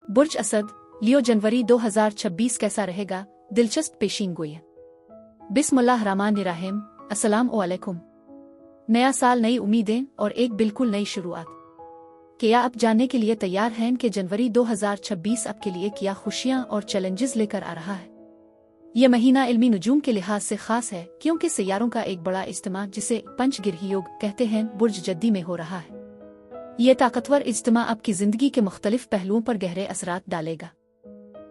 बुर्ज असद, लियो जनवरी 2026 कैसा रहेगा? दिलचस्प पेशीनगोई। बिस्मिल्लाहिर्रहमानिर्रहीम। अस्सलाम वालेकुम। नया साल, नई उम्मीदें और एक बिल्कुल नई शुरुआत। क्या आप जानने के लिए तैयार हैं कि जनवरी 2026 आपके लिए क्या खुशियां और चैलेंजेस लेकर आ रहा है? यह महीना इल्मी नुजूम के लिहाज से खास है क्योंकि सैयारों का एक बड़ा इज्तिमा, जिसे पंचगिरही योग कहते हैं, बुर्ज जद्दी में हो रहा है। यह ताकतवर इज्तिमा आपकी जिंदगी के मुख्तलिफ पहलुओं पर गहरे असरात डालेगा।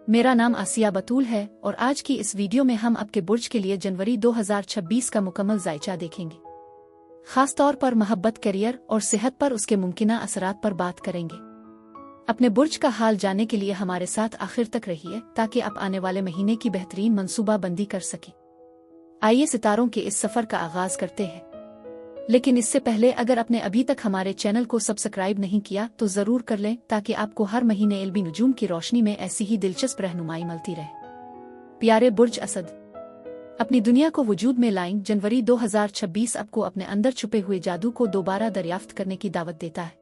मेरा नाम आसिया बतूल है और आज की इस वीडियो में हम आपके बुर्ज के लिए जनवरी 2026 का मुकम्मल जायचा देखेंगे। खास तौर पर मोहब्बत, करियर और सेहत पर उसके मुमकिना असरात पर बात करेंगे। अपने बुर्ज का हाल जानने के लिए हमारे साथ आखिर तक रहिए ताकि आप आने वाले महीने की बेहतरीन मंसूबाबंदी कर सकें। आइए सितारों के इस सफर का आगाज करते हैं। लेकिन इससे पहले अगर आपने अभी तक हमारे चैनल को सब्सक्राइब नहीं किया तो जरूर कर लें ताकि आपको हर महीने इल्मी नुजूम की रोशनी में ऐसी ही दिलचस्प रहनुमाई मिलती रहे। प्यारे बुर्ज असद, अपनी दुनिया को वजूद में लाएं। जनवरी 2026 आपको अपने अंदर छुपे हुए जादू को दोबारा दरियाफ्त करने की दावत देता है।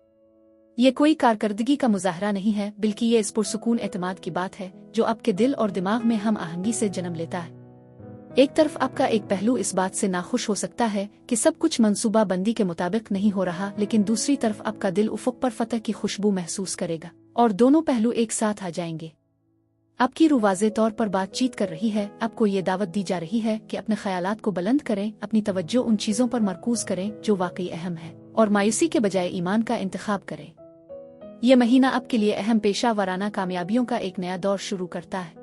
ये कोई कारकर्दगी का मुजाहरा नहीं है, बल्कि ये इस पुरसुकून एतमाद की बात है जो आपके दिल और दिमाग में हम आहंगी से जन्म लेता है। एक तरफ आपका एक पहलू इस बात से नाखुश हो सकता है कि सब कुछ मंसूबा बंदी के मुताबिक नहीं हो रहा, लेकिन दूसरी तरफ आपका दिल उफ़ुक़ पर फतह की खुशबू महसूस करेगा और दोनों पहलू एक साथ आ जाएंगे। आपकी रूह वाज़े तौर पर बातचीत कर रही है। आपको ये दावत दी जा रही है कि अपने ख्यालात को बुलंद करें, अपनी तवज्जो उन चीज़ों पर मरकूज करें जो वाकई अहम है और मायूसी के बजाय ईमान का इंतखाब करें। यह महीना आपके लिए अहम पेशा वराना कामयाबियों का एक नया दौर शुरू करता है।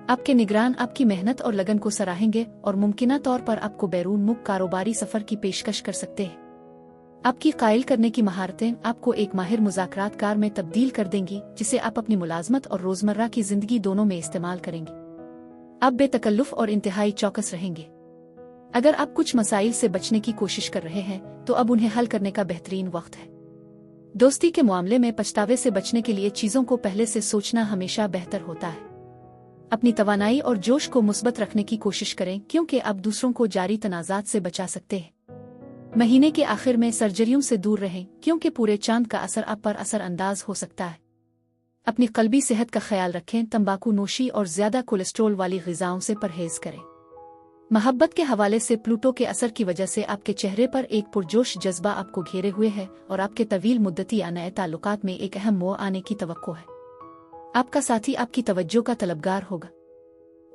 आपके निगरान आपकी मेहनत और लगन को सराहेंगे और मुमकिना तौर पर आपको बैरून मुल्क कारोबारी सफर की पेशकश कर सकते हैं। आपकी कायल करने की महारतें आपको एक माहिर मुज़ाकरातकार में तब्दील कर देंगी, जिसे आप अपनी मुलाजमत और रोजमर्रा की जिंदगी दोनों में इस्तेमाल करेंगे। आप बेतकल्लुफ और इंतहाई चौकस रहेंगे। अगर आप कुछ मसाइल से बचने की कोशिश कर रहे हैं तो अब उन्हें हल करने का बेहतरीन वक्त है। दोस्ती के मामले में पछतावे से बचने के लिए चीजों को पहले से सोचना हमेशा बेहतर होता है। अपनी तवानाई और जोश को मुस्बत रखने की कोशिश करें क्योंकि आप दूसरों को जारी तनाज़ात से बचा सकते हैं। महीने के आखिर में सर्जरियों से दूर रहें क्योंकि पूरे चांद का असर आप पर असर अंदाज हो सकता है। अपनी कल्बी सेहत का ख्याल रखें। तंबाकू नोशी और ज्यादा कोलेस्ट्रॉल वाली ग़िज़ाओं से परहेज करें। मोहब्बत के हवाले से प्लूटो के असर की वजह से आपके चेहरे पर एक पुरजोश जज्बा आपको घेरे हुए है और आपके तवील मुद्दती नए ताल्लुकात में एक अहम मोड़ आने की तवक्को है। आपका साथी आपकी तवज्जो का तलबगार होगा।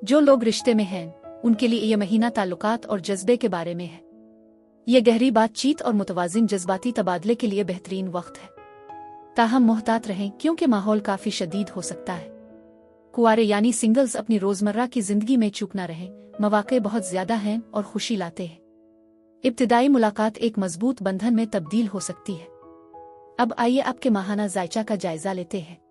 जो लोग रिश्ते में हैं उनके लिए यह महीना ताल्लुकात और जज्बे के बारे में है। यह गहरी बातचीत और मुतवाजिन जज्बाती तबादले के लिए बेहतरीन वक्त है। ताहम मोहतात रहें क्योंकि माहौल काफी शदीद हो सकता है। कुआरे यानी सिंगल्स अपनी रोजमर्रा की जिंदगी में चूक न रहें। मौके बहुत ज्यादा हैं और खुशी लाते हैं। इब्तिदाई मुलाकात एक मजबूत बंधन में तब्दील हो सकती है। अब आइए आपके माहाना जायचा का जायजा लेते हैं।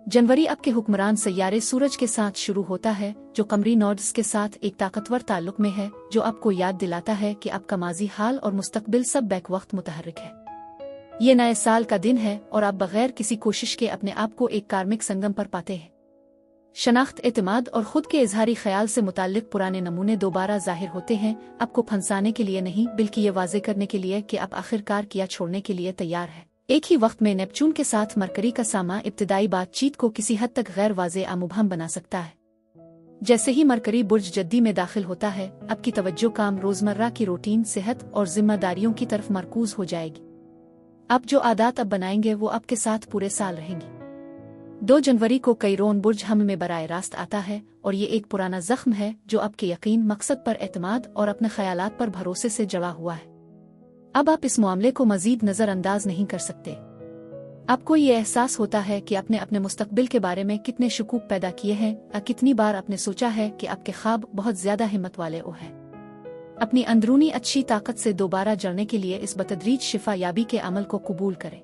जनवरी आपके हुक्मरान सैयारे सूरज के साथ शुरू होता है, जो कमरी नोड्स के साथ एक ताकतवर ताल्लुक में है, जो आपको याद दिलाता है कि आपका माजी, हाल और मुस्तकबिल सब बैक वक्त मुतहर्रिक है। ये नए साल का दिन है और आप बगैर किसी कोशिश के अपने आप को एक कार्मिक संगम पर पाते हैं। शनाख्त, एतमाद और खुद के इजहारी ख्याल से मुताल्लिक पुराने नमूने दोबारा जाहिर होते हैं, आपको फंसाने के लिए नहीं बल्कि ये वाजे करने के लिए कि आप आखिरकार किया छोड़ने के लिए तैयार है। एक ही वक्त में नेपच्यून के साथ मरकरी का सामा इब्तिदाई बातचीत को किसी हद तक गैर वाज़े मुबहम बना सकता है। जैसे ही मरकरी बुर्ज जद्दी में दाखिल होता है, आपकी तवज्जो काम, रोजमर्रा की रूटीन, सेहत और जिम्मेदारियों की तरफ मरकूज हो जाएगी। आप जो आदत अब बनाएंगे वो आपके साथ पूरे साल रहेंगी। 2 जनवरी को कैरोन बुर्ज हम में बराह रास्त आता है और ये एक पुराना जख्म है जो आपके यकीन, मकसद पर एतमाद और अपने ख्यालात पर भरोसे से जड़ा हुआ है। अब आप इस मामले को मजीद नजरअंदाज नहीं कर सकते। आपको ये एहसास होता है कि आपने अपने मुस्तकबिल के बारे में कितने शकूक पैदा किए हैं। कितनी बार आपने सोचा है कि आपके ख्वाब बहुत ज्यादा हिम्मत वाले हैं। अपनी अंदरूनी अच्छी ताकत से दोबारा जड़ने के लिए इस बतदरीज शिफा याबी के अमल को कबूल करें।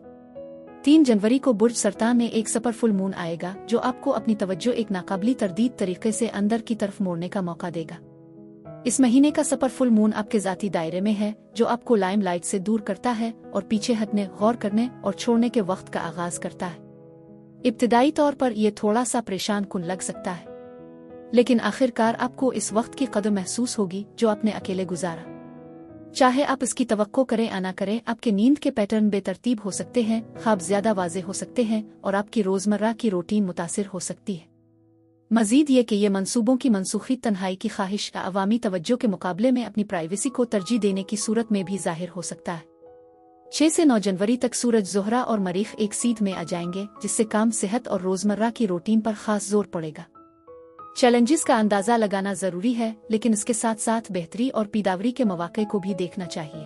3 जनवरी को बुर्ज सरतान में एक सपर फुल मून आएगा जो आपको अपनी तवज्जो एक नाकाबिली तरदीद तरीके से अंदर की तरफ मोड़ने का मौका देगा। इस महीने का सपर फुल मून आपके जाती दायरे में है, जो आपको लाइमलाइट से दूर करता है और पीछे हटने, गौर करने और छोड़ने के वक्त का आगाज करता है। इब्तिदाई तौर पर यह थोड़ा सा परेशान कुन लग सकता है, लेकिन आखिरकार आपको इस वक्त की कदर महसूस होगी जो आपने अकेले गुजारा। चाहे आप इसकी तवक्को करें या ना करें, आपके नींद के पैटर्न बेतरतीब हो सकते हैं, ख्वाब ज्यादा वाजे हो सकते हैं और आपकी रोजमर्रा की रूटीन मुतासिर हो सकती है। मजीद ये कि ये मंसूबों की मनसूखी तन्हाई की ख्वाहिश या अवामी तवज्जो के मुकाबले में अपनी प्राइवेसी को तरजीह देने की सूरत में भी जाहिर हो सकता है। 6 से 9 जनवरी तक सूरज, ज़ोहरा और मरीख एक सीध में आ जाएंगे, जिससे काम, सेहत और रोजमर्रा की रूटीन पर खास जोर पड़ेगा। चैलेंजेस का अंदाजा लगाना जरूरी है, लेकिन इसके साथ साथ बेहतरी और पीदावरी के मौके को भी देखना चाहिए।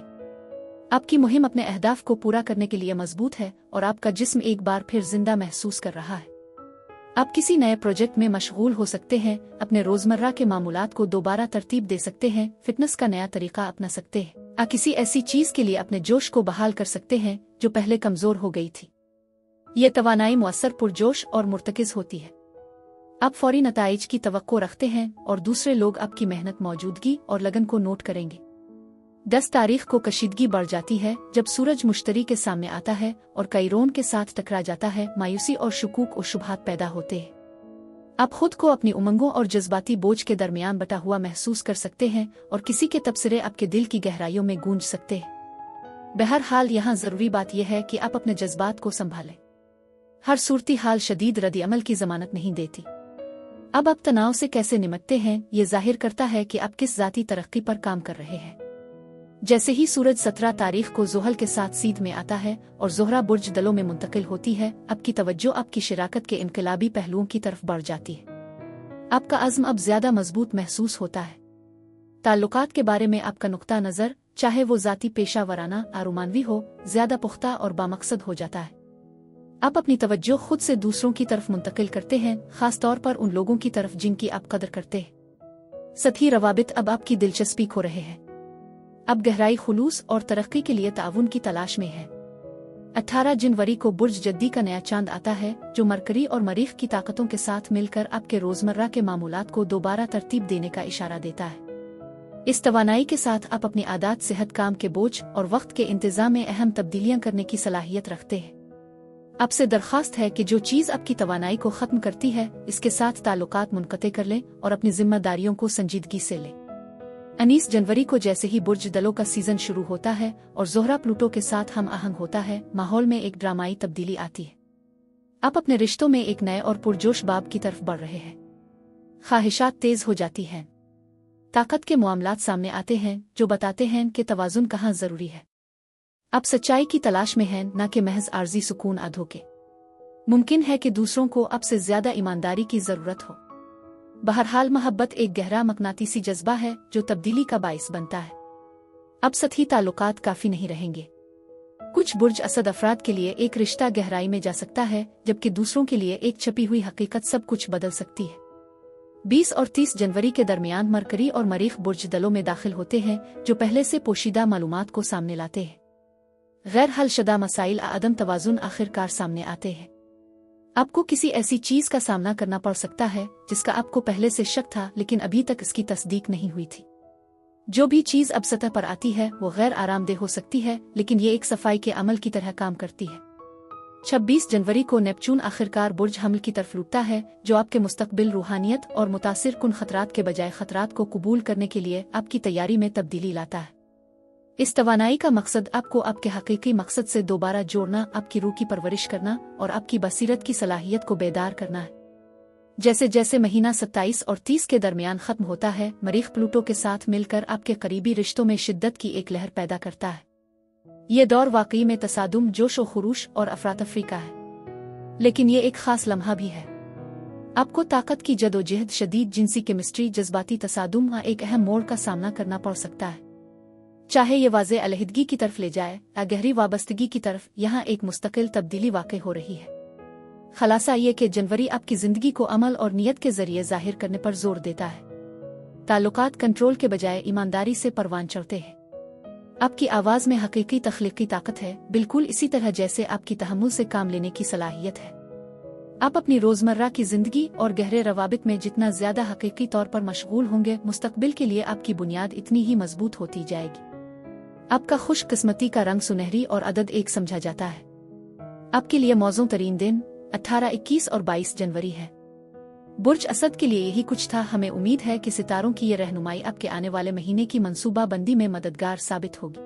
आपकी मुहिम अपने अहदाफ को पूरा करने के लिए मजबूत है और आपका जिस्म एक बार फिर जिंदा महसूस कर रहा है। आप किसी नए प्रोजेक्ट में मशगूल हो सकते हैं, अपने रोजमर्रा के मामूलात को दोबारा तरतीब दे सकते हैं, फिटनेस का नया तरीका अपना सकते हैं, आप किसी ऐसी चीज के लिए अपने जोश को बहाल कर सकते हैं जो पहले कमजोर हो गई थी। ये तवानाई मुअस्सर, पुरजोश और मुर्तकिज होती है। आप फौरी नताइज की तवक्को रखते हैं और दूसरे लोग आपकी मेहनत, मौजूदगी और लगन को नोट करेंगे। 10 तारीख को कशीदगी बढ़ जाती है जब सूरज मुश्तरी के सामने आता है और कैरोन के साथ टकरा जाता है। मायूसी और शुकूक और शुबहात पैदा होते हैं। आप खुद को अपनी उमंगों और जज्बाती बोझ के दरमियान बटा हुआ महसूस कर सकते हैं और किसी के तबसरे आपके दिल की गहराइयों में गूंज सकते हैं। बहरहाल, यहाँ जरूरी बात यह है कि आप अपने जज्बात को संभालें। हर सूरती हाल शदीद रद्द अमल की जमानत नहीं देती। अब आप तनाव से कैसे निपटते हैं, ये जाहिर करता है कि आप किस जाती तरक्की पर काम कर रहे हैं। जैसे ही सूरज 17 तारीख को ज़ोहल के साथ सीध में आता है और ज़ोहरा बुर्ज दलों में मुंतकिल होती है, आपकी तवज्जो आपकी शिराकत के इनकलाबी पहलुओं की तरफ बढ़ जाती है। आपका अज़्म अब ज्यादा मजबूत महसूस होता है। ताल्लुकात के बारे में आपका नुक्ता नज़र, चाहे वो ज़ाती, पेशा वराना, आरुमानवी हो, ज्यादा पुख्ता और बामकसद हो जाता है। आप अपनी तवज्जो खुद से दूसरों की तरफ मुंतकिल करते हैं, खास तौर पर उन लोगों की तरफ जिनकी आप कदर करते हैं। सतही रवाबित अब आपकी दिलचस्पी खो रहे हैं। अब गहराई, खुलूस और तरक्की के लिए ताउन की तलाश में है। 18 जनवरी को बुर्ज जद्दी का नया चांद आता है, जो मरकरी और मरीख की ताकतों के साथ मिलकर आपके रोजमर्रा के मामूलात को दोबारा तरतीब देने का इशारा देता है। इस तवानाई के साथ आप अपनी आदत, सेहत, काम के बोझ और वक्त के इंतजाम में अहम तब्दीलियां करने की सलाहियत रखते हैं। आपसे दरख्वास्त है कि जो चीज आपकी तवानाई को खत्म करती है, इसके साथ ताल्लुकात मुनक़ते कर लें और अपनी जिम्मेदारियों को संजीदगी से लें। 19 जनवरी को जैसे ही बुर्ज दलों का सीजन शुरू होता है और ज़ोहरा प्लूटो के साथ हम आहंग होता है, माहौल में एक ड्रामाई तब्दीली आती है। आप अपने रिश्तों में एक नए और पुरजोश बाब की तरफ बढ़ रहे हैं। ख्वाहिशात तेज हो जाती हैं। ताकत के मामलात सामने आते हैं जो बताते हैं कि तवाज़ुन कहाँ जरूरी है। आप सच्चाई की तलाश में हैं, न कि महज आर्जी सुकून आधो के। मुमकिन है कि दूसरों को आपसे ज्यादा ईमानदारी की जरूरत हो। बहरहाल, मोहब्बत एक गहरा मकनातीसी जज्बा है जो तब्दीली का बाइस बनता है। अब सतही ताल्लुकात काफी नहीं रहेंगे। कुछ बुर्ज असद अफराद के लिए एक रिश्ता गहराई में जा सकता है, जबकि दूसरों के लिए एक छपी हुई हकीकत सब कुछ बदल सकती है। 20 और 30 जनवरी के दरमियान मरकरी और मरीख बुर्ज दलों में दाखिल होते हैं, जो पहले से पोशीदा मालूमात को सामने लाते हैं। गैर हल शुदा मसाइल, आदम तवाजुन आखिरकार सामने आते हैं। आपको किसी ऐसी चीज का सामना करना पड़ सकता है जिसका आपको पहले से शक था, लेकिन अभी तक इसकी तस्दीक नहीं हुई थी। जो भी चीज अब सतह पर आती है वो गैर आरामदेह हो सकती है, लेकिन ये एक सफाई के अमल की तरह काम करती है। 26 जनवरी को नेपचून आखिरकार बुर्ज हमल की तरफ लूटता है, जो आपके मुस्तकबिल, रूहानियत और मुतासिर कुन खतरात के बजाय खतरात को कबूल करने के लिए आपकी तैयारी में तब्दीली लाता है। इस तवानाई का मकसद आपको आपके हकीकी मकसद से दोबारा जोड़ना, आपकी रूह की परवरिश करना और आपकी बसीरत की सलाहियत को बेदार करना है। जैसे जैसे महीना 27 और 30 के दरमियान खत्म होता है, मरीख प्लूटो के साथ मिलकर आपके करीबी रिश्तों में शिद्दत की एक लहर पैदा करता है। ये दौर वाकई में तसादुम, जोश व खुरूश और अफरातफरी का है, लेकिन ये एक खास लम्हा भी है। आपको ताकत की जदोजहद, शदीद जिनसी केमिस्ट्री, जज्बाती तसादुम व एक अहम मोड़ का सामना करना पड़ सकता है। चाहे ये वाज़े अलहदगी की तरफ ले जाए या गहरी वाबस्तगी की तरफ, यहाँ एक मुस्तकिल तब्दीली वाक़ई हो रही है। खलासा ये कि जनवरी आपकी जिंदगी को अमल और नियत के जरिए जाहिर करने पर जोर देता है। ताल्लुकात कंट्रोल के बजाय ईमानदारी से परवान चढ़ते हैं। आपकी आवाज़ में हकीकी तख्लीकी ताकत है, बिल्कुल इसी तरह जैसे आपकी तहम्मुल से काम लेने की सलाहियत है। आप अपनी रोजमर्रा की जिंदगी और गहरे रवाबित में जितना ज्यादा हकीकी तौर पर मशगूल होंगे, मुस्तकबिल के लिए आपकी बुनियाद इतनी ही मजबूत होती जाएगी। आपका खुशकिस्मती का रंग सुनहरी और अदद एक समझा जाता है। आपके लिए मौजूद तरीन दिन 18, 21 और 22 जनवरी है। बुर्ज असद के लिए यही कुछ था। हमें उम्मीद है कि सितारों की ये रहनुमाई आपके आने वाले महीने की मंसूबाबंदी में मददगार साबित होगी।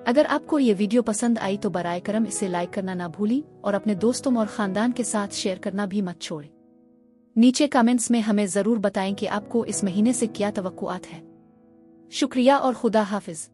अगर आपको ये वीडियो पसंद आई तो बराए करम इसे लाइक करना ना भूली और अपने दोस्तों और ख़ानदान के साथ शेयर करना भी मत छोड़ें। नीचे कमेंट्स में हमें ज़रूर बताएं कि आपको इस महीने से क्या तवक्कुआत है। शुक्रिया और खुदा हाफिज।